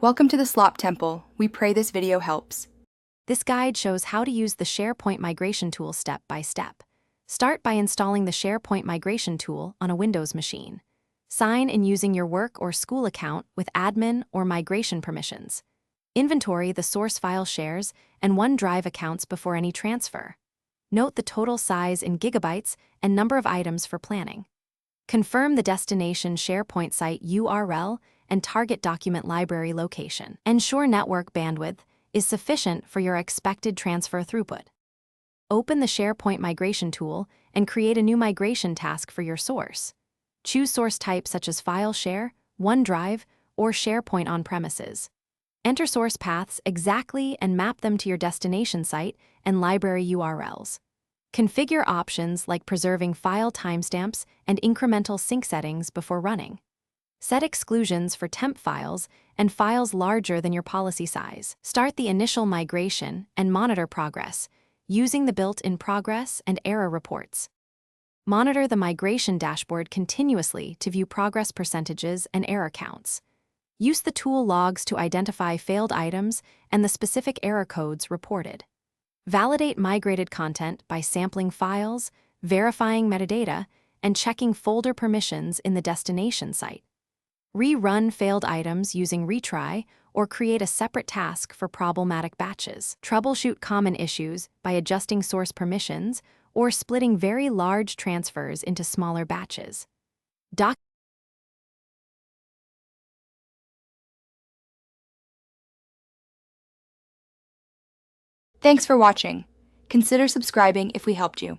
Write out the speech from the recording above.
Welcome to the Slop Temple. We pray this video helps. This guide shows how to use the SharePoint Migration Tool step by step. Start by installing the SharePoint Migration Tool on a Windows machine. Sign in using your work or school account with admin or migration permissions. Inventory the source file shares and OneDrive accounts before any transfer. Note the total size in gigabytes and number of items for planning. Confirm the destination SharePoint site URL and target document library location. Ensure network bandwidth is sufficient for your expected transfer throughput. Open the SharePoint Migration Tool and create a new migration task for your source. Choose source type such as File Share, OneDrive, or SharePoint on-premises. Enter source paths exactly and map them to your destination site and library URLs. Configure options like preserving file timestamps and incremental sync settings before running. Set exclusions for temp files and files larger than your policy size. Start the initial migration and monitor progress using the built-in progress and error reports. Monitor the migration dashboard continuously to view progress percentages and error counts. Use the tool logs to identify failed items and the specific error codes reported. Validate migrated content by sampling files, verifying metadata, and checking folder permissions in the destination site. Rerun failed items using retry or create a separate task for problematic batches. Troubleshoot common issues by adjusting source permissions or splitting very large transfers into smaller batches. Thanks for watching. Consider subscribing if we helped you.